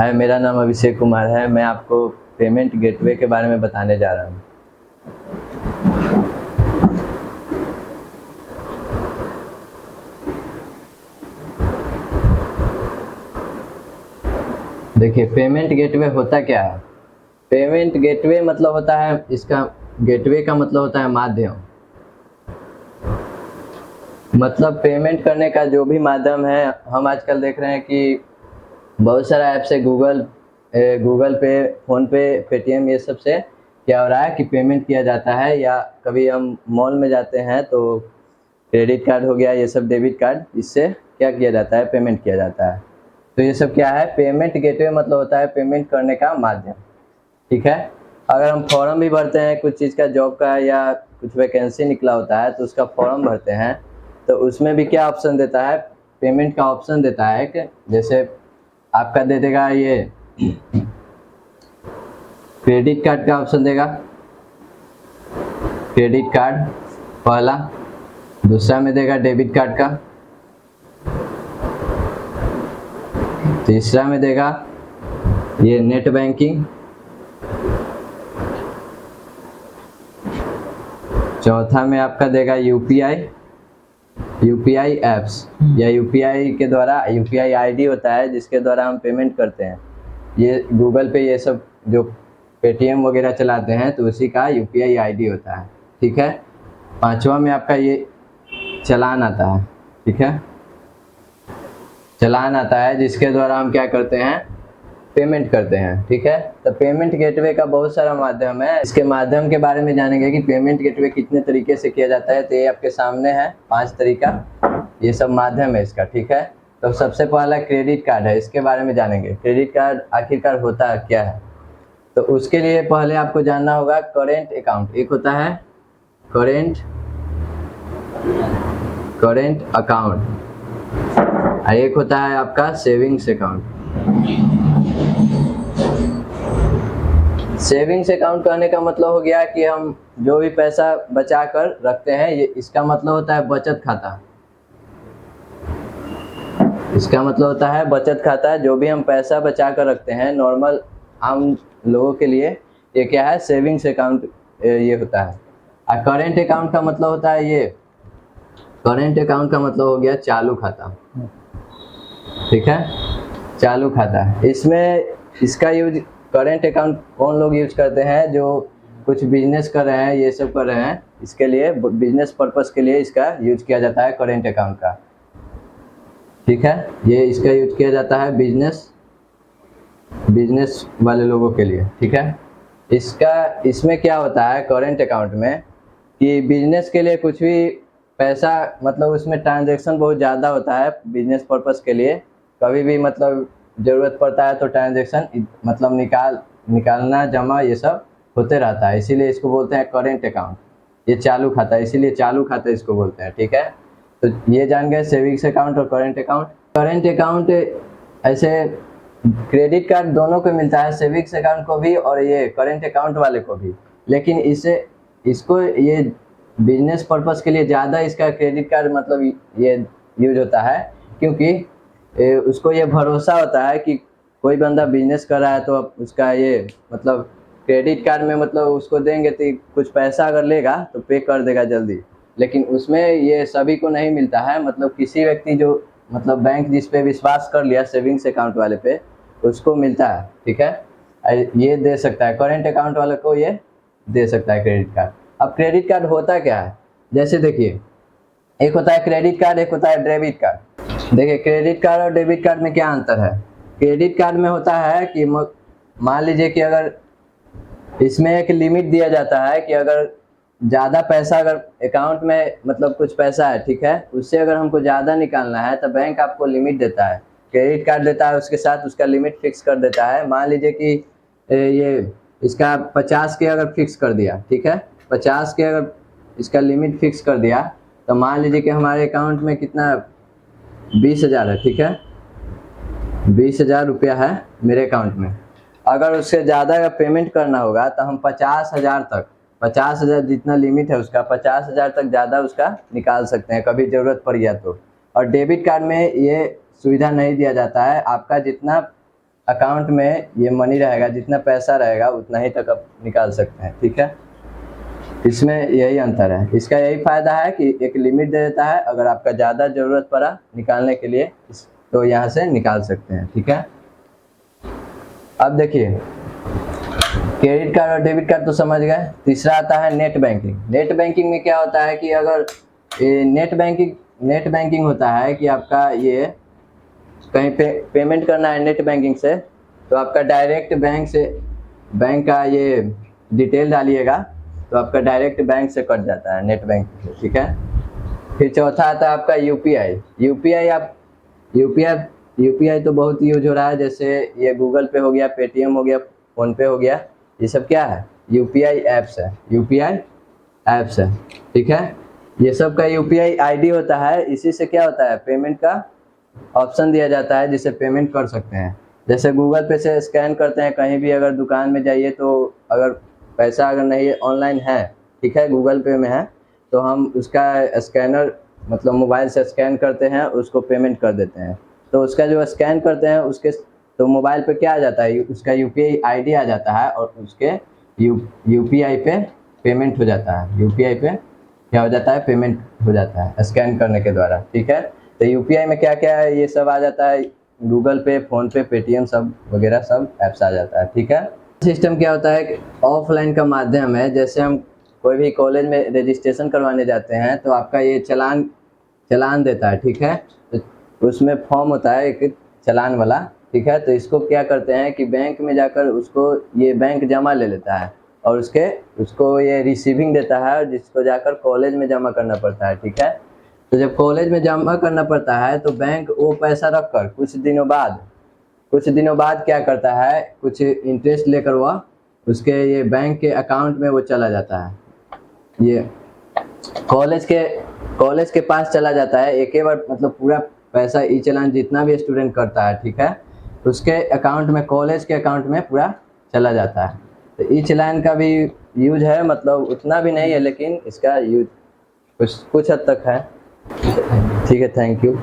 हाय, मेरा नाम अभिषेक कुमार है। मैं आपको पेमेंट गेटवे के बारे में बताने जा रहा हूँ। देखिए, पेमेंट गेटवे होता क्या है। पेमेंट गेटवे मतलब होता है, इसका गेटवे का मतलब होता है माध्यम। मतलब पेमेंट करने का जो भी माध्यम है, हम आजकल देख रहे हैं कि बहुत सारा ऐप्स है, गूगल पे, फ़ोन पे, पेटीएम, ये सब से क्या हो रहा है कि पेमेंट किया जाता है। या कभी हम मॉल में जाते हैं तो क्रेडिट कार्ड हो गया, ये सब डेबिट कार्ड, इससे क्या किया जाता है, पेमेंट किया जाता है। तो ये सब क्या है, पेमेंट गेटवे मतलब होता है पेमेंट करने का माध्यम। ठीक है। अगर हम फॉर्म भी भरते हैं कुछ चीज़ का, जॉब का या कुछ वैकेंसी निकला होता है तो उसका फॉर्म भरते हैं, तो उसमें भी क्या ऑप्शन देता है, पेमेंट का ऑप्शन देता है। कि जैसे आपका दे देगा ये क्रेडिट कार्ड का ऑप्शन देगा, क्रेडिट कार्ड पहला, दूसरा में देगा डेबिट कार्ड का, तीसरा में देगा ये नेट बैंकिंग, चौथा में आपका देगा यूपीआई ऐप्स, या यूपीआई के द्वारा, यूपीआई आईडी होता है जिसके द्वारा हम पेमेंट करते हैं। ये गूगल पे, ये सब जो पेटीएम वगैरह चलाते हैं तो उसी का यूपीआई आईडी होता है। ठीक है। पांचवा में आपका ये चालान आता है। ठीक है, चालान आता है जिसके द्वारा हम क्या करते हैं, पेमेंट करते हैं। ठीक है। तो पेमेंट गेटवे का बहुत सारा माध्यम है। इसके माध्यम के बारे में जानेंगे कि पेमेंट गेटवे कितने तरीके से किया जाता है। तो ये आपके सामने है 5 तरीका, ये सब माध्यम है इसका। ठीक है। तो सबसे पहला क्रेडिट कार्ड है, इसके बारे में जानेंगे। क्रेडिट कार्ड आखिरकार होता क्या है, तो उसके लिए पहले आपको जानना होगा करेंट अकाउंट। एक होता है करेंट अकाउंट और एक होता है आपका सेविंग्स अकाउंट। सेविंग्स अकाउंट कहने का मतलब हो गया कि हम जो भी पैसा बचा कर रखते हैं, ये इसका मतलब होता है बचत खाता। इसका मतलब होता है बचत खाता। जो भी हम पैसा बचा कर रखते हैं, नॉर्मल आम लोगों के लिए ये क्या है, सेविंग्स अकाउंट ये होता है। और करेंट अकाउंट का मतलब होता है ये, करेंट अकाउंट का मतलब हो गया चालू खाता। ठीक है, चालू खाता। इसमें इसका यूज, करेंट अकाउंट कौन लोग यूज करते हैं, जो कुछ बिजनेस कर रहे हैं, ये सब कर रहे हैं, इसके लिए बिजनेस पर्पस के लिए इसका यूज किया जाता है करेंट अकाउंट का। ठीक है, ये इसका यूज किया जाता है बिजनेस वाले लोगों के लिए। ठीक है। इसमें क्या होता है करेंट अकाउंट में कि बिजनेस के लिए कुछ भी पैसा, मतलब उसमें ट्रांजैक्शन बहुत ज़्यादा होता है बिजनेस पर्पस के लिए। कभी भी मतलब ज़रूरत पड़ता है तो ट्रांजैक्शन, मतलब निकालना, जमा, ये सब होते रहता है। इसीलिए इसको बोलते हैं करेंट अकाउंट। ये चालू खाता है, इसीलिए चालू खाता इसको बोलते हैं। ठीक है। तो ये जान गए सेविंग्स अकाउंट और करेंट अकाउंट। करेंट अकाउंट ऐसे क्रेडिट कार्ड दोनों को मिलता है, सेविंग्स अकाउंट को भी और ये करेंट अकाउंट वाले को भी। लेकिन इसको ये बिजनेस पर्पस के लिए ज़्यादा इसका क्रेडिट कार्ड मतलब ये यूज होता है, क्योंकि उसको ये भरोसा होता है कि कोई बंदा बिजनेस कर रहा है तो अब उसका ये मतलब क्रेडिट कार्ड में मतलब उसको देंगे तो कुछ पैसा अगर लेगा तो पे कर देगा जल्दी। लेकिन उसमें ये सभी को नहीं मिलता है, मतलब किसी व्यक्ति जो मतलब बैंक जिस पे विश्वास कर लिया सेविंग्स अकाउंट वाले पे, उसको मिलता है। ठीक है, ये दे सकता है, करेंट अकाउंट वाले को ये दे सकता है क्रेडिट कार्ड। अब क्रेडिट कार्ड होता क्या है, जैसे देखिए, एक होता है क्रेडिट कार्ड, एक होता है डेबिट कार्ड। देखिए, क्रेडिट कार्ड और डेबिट कार्ड में क्या अंतर है। क्रेडिट कार्ड में होता है कि मान लीजिए कि अगर इसमें एक लिमिट दिया जाता है कि अगर ज़्यादा पैसा अगर अकाउंट में मतलब कुछ पैसा है, ठीक है, उससे अगर हमको ज़्यादा निकालना है तो बैंक आपको लिमिट देता है, क्रेडिट कार्ड देता है, उसके साथ उसका लिमिट फिक्स कर देता है। मान लीजिए कि ये इसका 50 के अगर फिक्स कर दिया, ठीक है, 50 के अगर इसका लिमिट फिक्स कर दिया, तो मान लीजिए कि हमारे अकाउंट में कितना 20,000 है। ठीक है, 20,000 रुपया है मेरे अकाउंट में। अगर उससे ज़्यादा अगर पेमेंट करना होगा तो हम 50,000 तक, 50,000 जितना लिमिट है उसका, 50,000 तक ज़्यादा उसका निकाल सकते हैं कभी ज़रूरत पड़ गया तो। और डेबिट कार्ड में ये सुविधा नहीं दिया जाता है। आपका जितना अकाउंट में ये मनी रहेगा, जितना पैसा रहेगा उतना ही तक आप निकाल सकते हैं, ठीक है। इसमें यही अंतर है। इसका यही फ़ायदा है कि एक लिमिट दे देता है, अगर आपका ज़्यादा ज़रूरत पड़ा निकालने के लिए तो यहाँ से निकाल सकते हैं, ठीक है। अब देखिए, क्रेडिट कार्ड और डेबिट कार्ड तो समझ गए। तीसरा आता है नेट बैंकिंग। नेट बैंकिंग में क्या होता है कि अगर नेट बैंकिंग होता है कि आपका ये कहीं पे पेमेंट करना है नेट बैंकिंग से, तो आपका डायरेक्ट बैंक का ये डिटेल डालिएगा तो आपका डायरेक्ट बैंक से कट जाता है, नेट बैंकिंग से, ठीक है। फिर चौथा आता है आपका यूपीआई तो बहुत यूज हो रहा है, जैसे ये गूगल पे हो गया, पेटीएम हो गया, फ़ोन पे हो गया, ये सब क्या है, यूपीआई ऐप्स है, ठीक है। ये सब का यूपीआई आईडी होता है, इसी से क्या होता है, पेमेंट का ऑप्शन दिया जाता है जिससे पेमेंट कर सकते हैं। जैसे गूगल पे से स्कैन करते हैं, कहीं भी अगर दुकान में जाइए तो अगर पैसा अगर नहीं ऑनलाइन है, ठीक है, गूगल पे में है, तो हम उसका स्कैनर मतलब मोबाइल से स्कैन करते हैं, उसको पेमेंट कर देते हैं। तो उसका जो स्कैन करते हैं उसके तो मोबाइल पे क्या आ जाता है, उसका यूपीआई आईडी आ जाता है और उसके यूपीआई पे पेमेंट हो जाता है। यूपीआई पे क्या हो जाता है, पेमेंट हो जाता है स्कैन करने के द्वारा, ठीक है। तो यूपीआई में क्या क्या है, ये सब आ जाता है, गूगल पे, फ़ोन पे, पेटीएम सब वगैरह सब ऐप्स आ जाता है, ठीक है। सिस्टम क्या होता है, ऑफलाइन का माध्यम है। जैसे हम कोई भी कॉलेज में रजिस्ट्रेशन करवाने जाते हैं तो आपका ये चलान देता है, ठीक है। तो उसमें फॉर्म होता है एक चलान वाला, ठीक है। तो इसको क्या करते हैं कि बैंक में जाकर उसको ये बैंक जमा ले लेता है और उसको ये रिसीविंग देता है और जिसको जाकर कॉलेज में जमा करना पड़ता है, ठीक है। तो जब कॉलेज में जमा करना पड़ता है तो बैंक वो पैसा रखकर कुछ दिनों बाद क्या करता है, कुछ इंटरेस्ट लेकर वह उसके ये बैंक के अकाउंट में वो चला जाता है, ये कॉलेज के पास चला जाता है। एक ही बार मतलब पूरा पैसा ई चालान जितना भी स्टूडेंट करता है, ठीक है, उसके अकाउंट में, कॉलेज के अकाउंट में पूरा चला जाता है। तो ई चालान का भी यूज है, मतलब उतना भी नहीं है लेकिन इसका यूज कुछ हद तक है, ठीक है। Thank you.